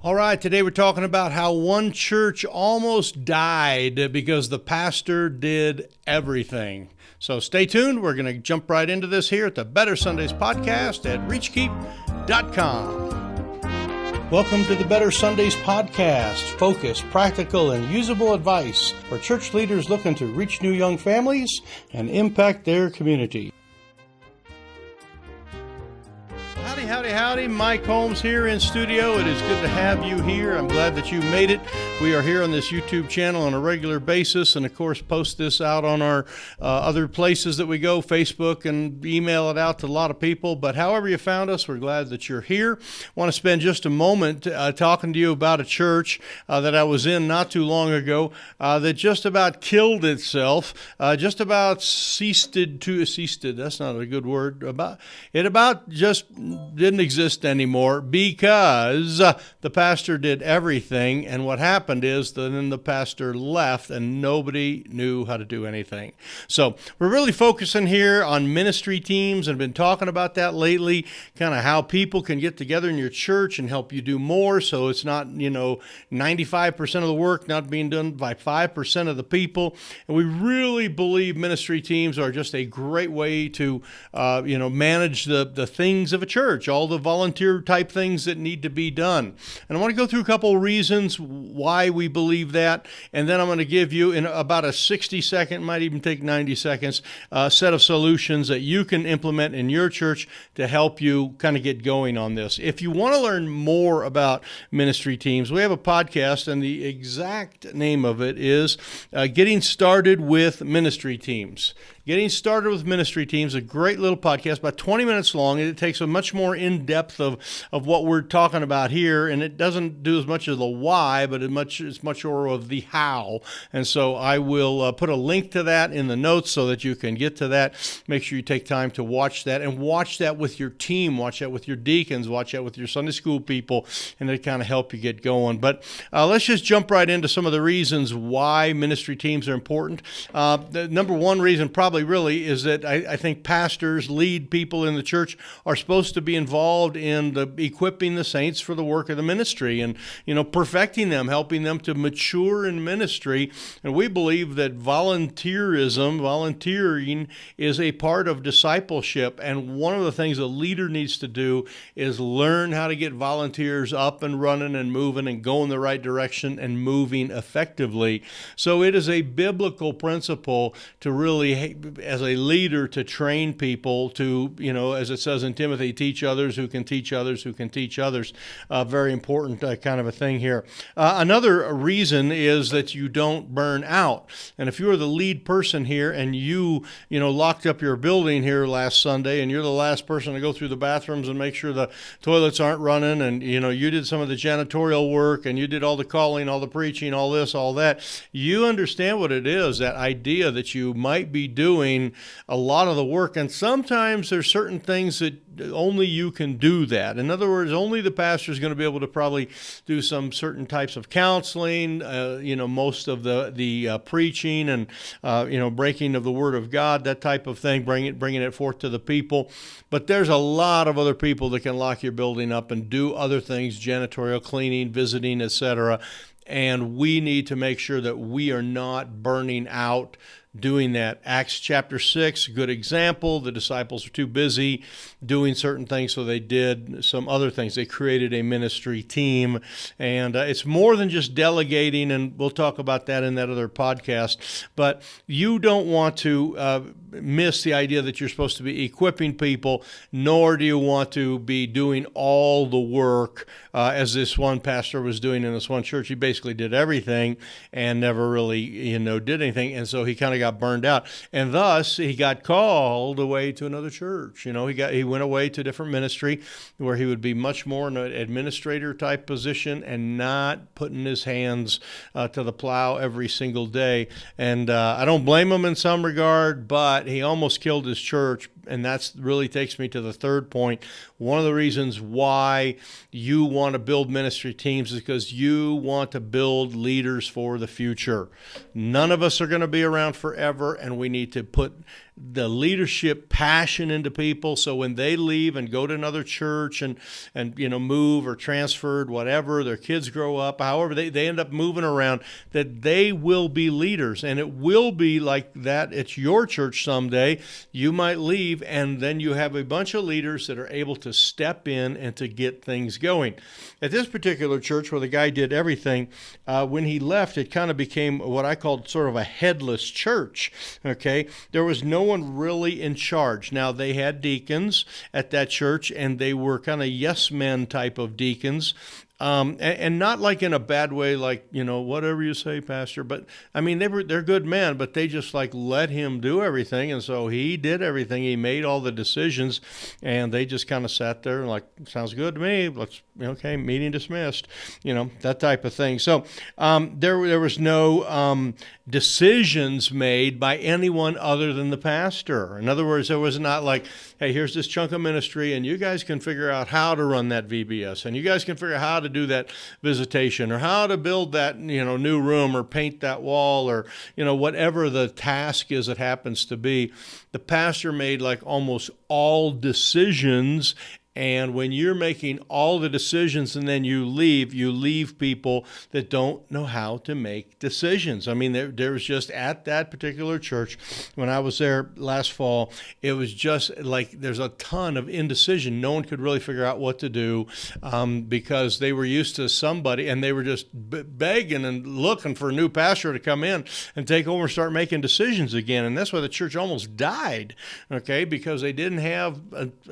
All right, today we're talking about how one church almost died because the pastor did everything. So stay tuned. We're going to jump right into this here at the Better Sundays podcast at reachkeep.com. Welcome to the Better Sundays podcast. Focused, practical, and usable advice for church leaders looking to reach new young families and impact their community. Howdy. Mike Holmes here in studio. It is good to have you here. I'm glad that you made it. We are here on this YouTube channel on a regular basis and, of course, post this out on our other places that we go, Facebook, and email it out to a lot of people. But however you found us, we're glad that you're here. I want to spend just a moment talking to you about a church that I was in not too long ago that just about killed itself, just about ceased, that's not a good word, about just didn't exist anymore because the pastor did everything, and what happened is that then the pastor left and nobody knew how to do anything. So we're really focusing here on ministry teams and been talking about that lately, kind of how people can get together in your church and help you do more, so it's not 95% of the work not being done by 5% of the people. And we really believe ministry teams are just a great way to manage the things of a church, all the volunteer type things that need to be done. And I want to go through a couple of reasons why we believe that, and then I'm going to give you in about a 60-second, might even take 90 seconds, set of solutions that you can implement in your church to help you kind of get going on this. If you want to learn more about ministry teams, we have a podcast, and the exact name of it is Getting Started with Ministry Teams. Getting Started with Ministry Teams, a great little podcast, about 20 minutes long, and it takes a much more in-depth of what we're talking about here, and it doesn't do as much of the why, but it's much more of the how. And so I will put a link to that in the notes so that you can get to that. Make sure you take time to watch that, and watch that with your team, watch that with your deacons, watch that with your Sunday school people, and it kind of help you get going. But let's just jump right into some of the reasons why ministry teams are important. The number one reason probably really is that I think pastors, lead people in the church are supposed to be involved in equipping the saints for the work of the ministry and, perfecting them, helping them to mature in ministry. And we believe that volunteering is a part of discipleship. And one of the things a leader needs to do is learn how to get volunteers up and running and moving and going the right direction and moving effectively. So it is a biblical principle to really, as a leader, to train people to, as it says in Timothy, teach others who can teach others who can teach others. Very important kind of a thing here. Another reason is that you don't burn out. And if you're the lead person here and you locked up your building here last Sunday and you're the last person to go through the bathrooms and make sure the toilets aren't running, and you did some of the janitorial work and you did all the calling, all the preaching, all this, all that, you understand what it is, that idea that you might be doing a lot of the work, and sometimes there's certain things that only you can do that. In other words, only the pastor is going to be able to probably do some certain types of counseling, most of the preaching and breaking of the Word of God, that type of thing, bringing it forth to the people. But there's a lot of other people that can lock your building up and do other things, janitorial, cleaning, visiting, etc. And we need to make sure that we are not burning out doing that. Acts chapter 6, good example. The disciples were too busy doing certain things, so they did some other things. They created a ministry team, and it's more than just delegating, and we'll talk about that in that other podcast. But you don't want to miss the idea that you're supposed to be equipping people, nor do you want to be doing all the work as this one pastor was doing in this one church. He basically did everything and never really, did anything, and so he kind of got burned out, and thus he got called away to another church. He went away to a different ministry where he would be much more in an administrator type position and not putting his hands to the plow every single day. And I don't blame him in some regard, but he almost killed his church. And that really takes me to the third point. One of the reasons why you want to build ministry teams is because you want to build leaders for the future. None of us are going to be around forever, and we need to put the leadership passion into people, so when they leave and go to another church and move or transferred, whatever, their kids grow up, however they end up moving around, that they will be leaders. And it will be like that at your church someday. You might leave, and then you have a bunch of leaders that are able to step in and to get things going. At this particular church where the guy did everything, when he left, it kind of became what I called sort of a headless church. Okay, there was no one really in charge. Now, they had deacons at that church, and they were kind of yes men type of deacons. And not like in a bad way, like, whatever you say, Pastor. But I mean, they're good men, but they just like let him do everything. And so he did everything. He made all the decisions, and they just kind of sat there and like, sounds good to me. Okay, meeting dismissed, that type of thing. So there was no decisions made by anyone other than the pastor. In other words, there was not like, hey, here's this chunk of ministry, and you guys can figure out how to run that VBS, and you guys can figure out how to do that visitation, or how to build that new room, or paint that wall, or whatever the task is that happens to be. The pastor made like almost all decisions. And when you're making all the decisions and then you leave people that don't know how to make decisions. I mean, there was just at that particular church, when I was there last fall, it was just like there's a ton of indecision. No one could really figure out what to do because they were used to somebody, and they were just begging and looking for a new pastor to come in and take over and start making decisions again. And that's why the church almost died, okay, because they didn't have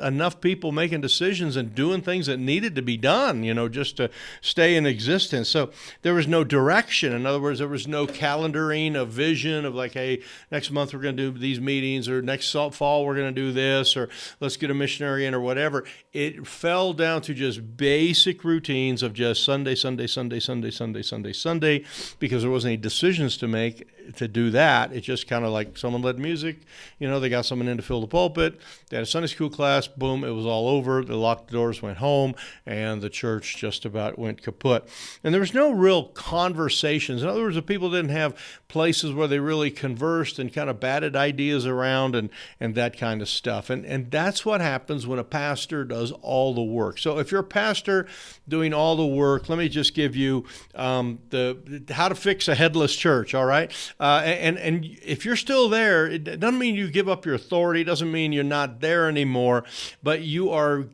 enough people making decisions and doing things that needed to be done, just to stay in existence. So there was no direction. In other words, there was no calendaring, a vision of like, hey, next month we're going to do these meetings, or next fall we're going to do this, or let's get a missionary in, or whatever. It fell down to just basic routines of just Sunday, Sunday, Sunday, Sunday, Sunday, Sunday, Sunday, because there wasn't any decisions to make to do that. It just kind of like someone led music, they got someone in to fill the pulpit, they had a Sunday school class, boom, it was all over. They locked the doors, went home, and the church just about went kaput. And there was no real conversations. In other words, the people didn't have places where they really conversed and kind of batted ideas around and that kind of stuff. And that's what happens when a pastor does all the work. So if you're a pastor doing all the work, let me just give you the how to fix a headless church, all right? And if you're still there, it doesn't mean you give up your authority. It doesn't mean you're not there anymore, but you are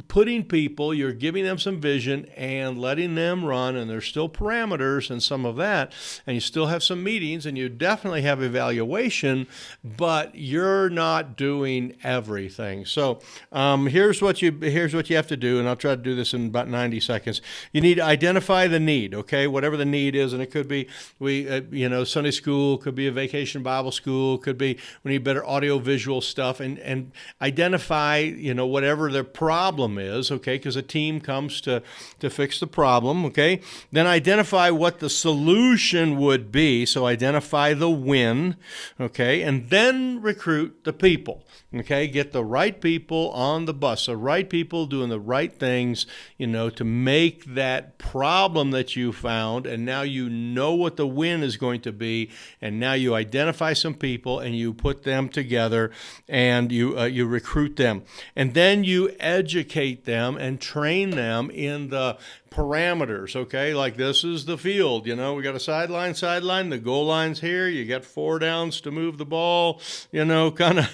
putting people, you're giving them some vision and letting them run, and there's still parameters and some of that, and you still have some meetings, and you definitely have evaluation, but you're not doing everything. So here's what you have to do, and I'll try to do this in about 90 seconds. You need to identify the need, okay, whatever the need is, and it could be Sunday school, could be a vacation Bible school, could be we need better audio visual stuff, and identify whatever the problem is, okay, because a team comes to fix the problem, okay? Then identify what the solution would be, so identify the win, okay? And then recruit the people, okay? Get the right people on the bus, the right people doing the right things, to make that problem that you found, and now you know what the win is going to be, and now you identify some people and you put them together and you recruit them. And then you educate them and train them in the parameters, okay? Like this is the field, we got a sideline, the goal line's here, you got 4 downs to move the ball, kind of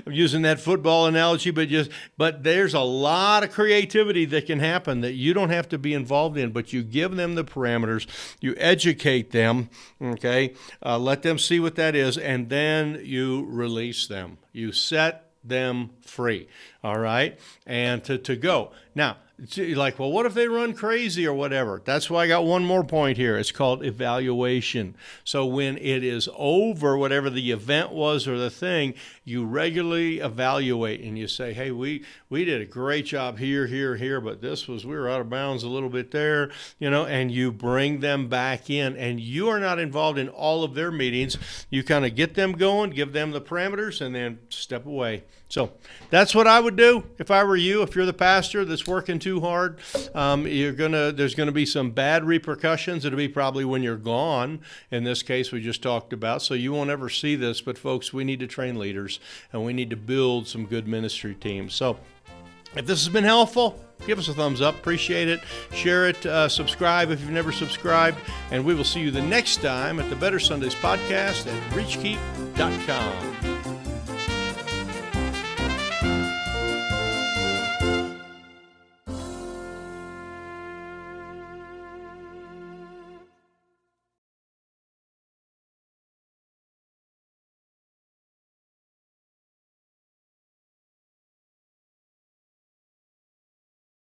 using that football analogy, but there's a lot of creativity that can happen that you don't have to be involved in, but you give them the parameters, you educate them, okay? Let them see what that is, and then you release them. You set them free, all right, and to go. Now, you're like, well, what if they run crazy or whatever? That's why I got one more point here. It's called evaluation. So when it is over, whatever the event was or the thing, you regularly evaluate and you say, hey, we did a great job here, but we were out of bounds a little bit there, and you bring them back in, and you are not involved in all of their meetings. You kind of get them going, give them the parameters, and then step away. So that's what I would do if I were you. If you're the pastor that's working too hard, there's gonna be some bad repercussions. It'll be probably when you're gone. In this case, we just talked about. So you won't ever see this. But folks, we need to train leaders, and we need to build some good ministry teams. So if this has been helpful, give us a thumbs up. Appreciate it. Share it. Subscribe if you've never subscribed. And we will see you the next time at the Better Sundays podcast at reachkeep.com.